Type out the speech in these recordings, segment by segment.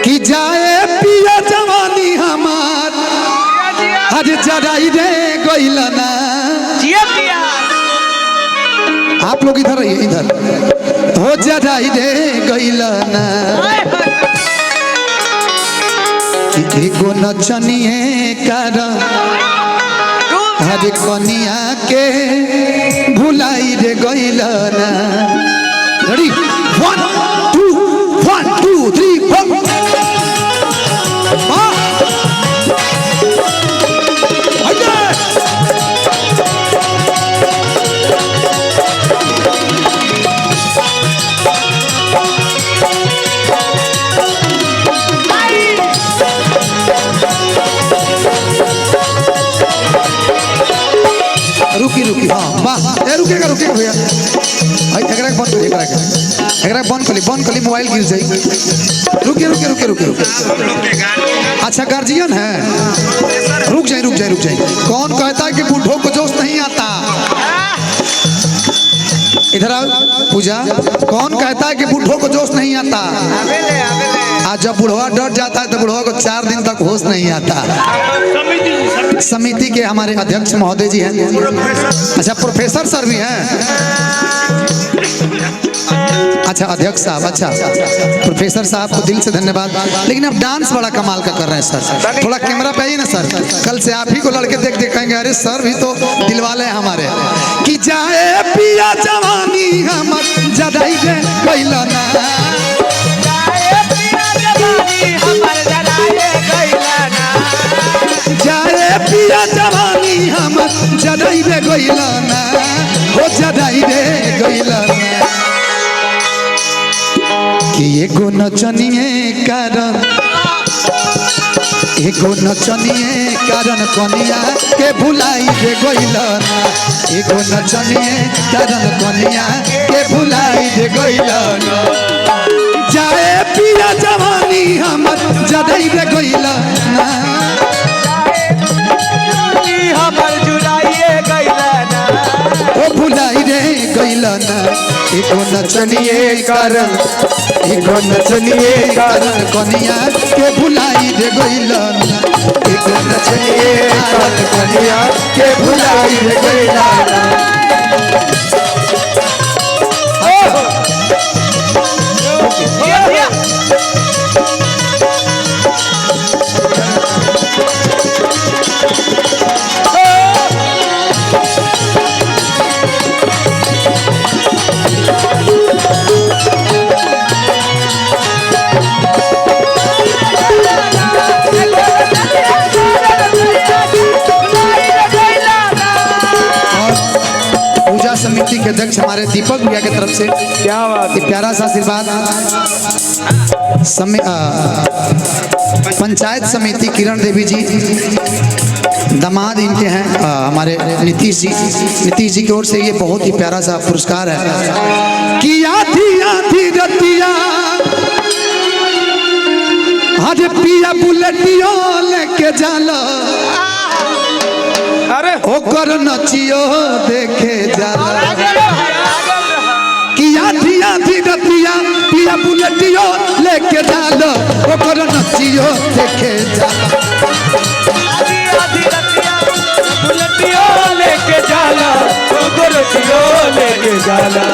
कि जाए पिया जवानी हमार आज जराई रे गइला ना। आप लोग इधर रहिए, इधर हो जराई रे गइला ना। एगो नचनिए कारण हर कनिया के भुलाई रे गइला ना। रेडी 1 2 3 4 रुकी हाँ वाह रुकेगा भैया बंद कर मोबाइल गिर जाए। रुके अच्छा गार्जियन है, रुक जाए। कौन कहता है कि बूढ़ों को जोश नहीं आता? इधर आओ पूजा। कौन कहता है कि बूढ़ों को जोश नहीं आता? आज जब बुढ़वा डर जाता है तो बुढ़वा को 4 दिन तक होश नहीं आता। समिति के हमारे अध्यक्ष महोदय जी हैं। अच्छा प्रोफेसर सर भी हैं। अच्छा अध्यक्ष साहब, अच्छा प्रोफेसर साहब को दिल से धन्यवाद। लेकिन अब डांस बड़ा कमाल का कर रहे हैं सर। थोड़ा कैमरा पे आइए ना सर। कल से आप ही को लड़के देख कहेंगे अरे सर भी तो दिलवाले हैं हमारे। कि जाए पिया जवानी हम जदाई रे गइला ना। जाए पिया जवानी हम जदाई रे गइला ना। हो जदाई रे गइला ना। कि एगो नचनिए कारण कनिया के भुलाई रे गइला ना। एगो नचनिए कारण कनिया के भुलाई रे गइला ना। जाए पिया जवानी हमर जदाई रे गइला ना। हमर जुड़ाइए गइला ना। ओ भुलाई रे गइला ना। एगो नचनिए कारण कनिया के भुलाई रे गइला ना। एगो नचनिए कारण कनिया के भुलाई रे गइला ना। समिति के अध्यक्ष हमारे दीपक भैया की तरफ से क्या बात है, प्यारा सा आशीर्वाद। पंचायत समिति किरण देवी जी दामाद इनके हैं हमारे नीतीश जी की ओर से ये बहुत ही प्यारा सा पुरस्कार है। कि आधी रतिया आज पिया बुलेटियो लेके जाला। अरे होकर नचियो देखे जाला। कि आधी रतिया पिया बुलेटियो लेके जाला। होकर नचियो देखे जाला। आधी रतिया बुलेटियो लेके जाला। होकर नचियो लेके जाला।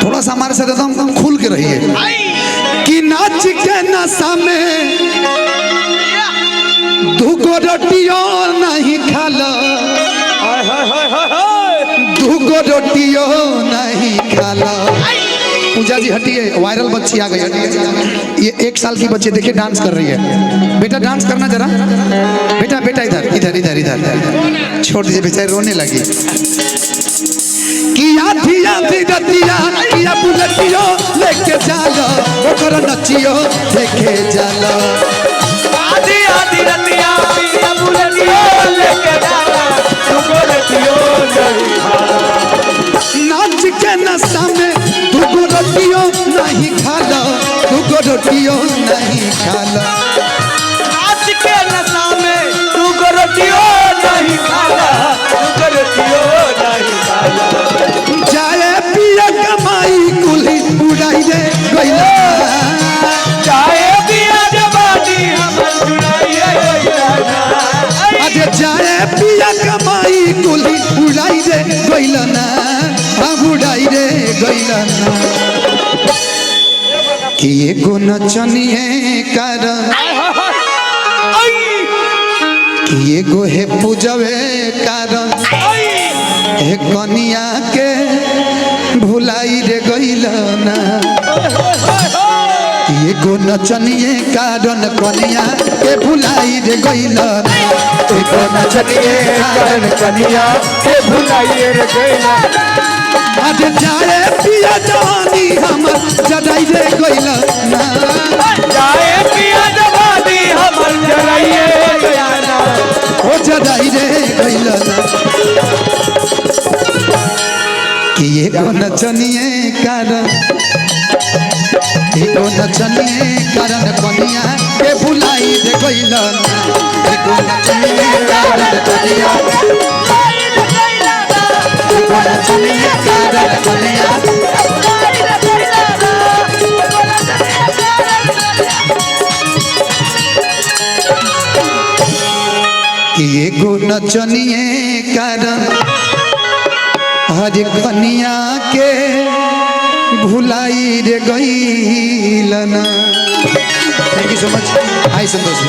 थोड़ा सा हमारे साथ एकदम खुल के रहिए। कि नाच के नशा में दुगो रोटियो नहीं खाला। दुगो रोटियो नहीं खाला। पूजा जी हटिए, वायरल बच्ची आ गई, हटिए। ये 1 साल की बच्ची देखिए डांस कर रही है। बेटा डांस करना जरा। बेटा इधर छोड़ दीजिए, बेचारी रोने लगी। कि आधी रतिया पिया बुलेटियो लेके जाला। ओकर नचियो देखे जाला। आधी रतिया पिया बुलेटियो लेके जाला। ओकर नचियो नहीं खाला। नाच के नशा में दुगो रोटियो नहीं खाला। दुगो रोटियो नहीं खाला। नाच के नशा में दुगो रोटियो नहीं खाला। दुगो रोटियो नहीं खाला। जाए पिया कमाई कुली उड़ाई रे गइला। जाए कि एगो नचनिए कारण कि एगो हे पूजवे कारण हे कनिया के भुलाई रे गइल ना कि एगो नचनिए कारण कनिया के भुलाई रे गइल ना एगो नचनिए कारण कनिया के भुलाई रे गइल आज जाए पिया जवानी हमर जड़ाई रे गइल ना जाए पिया जवानी हमर जराइए गया ना हो जड़ाई रे गइल ना कि एगो नचनिए कारण कनिया के भुलाई रे गइल ना एगो नचनिए कारण कनिया एगो नचनिए कारण कनिया कि एगो नचनिए कारण हर कनिया के भुलाई रे गइल ना। Thank you so much. Hi Santosh.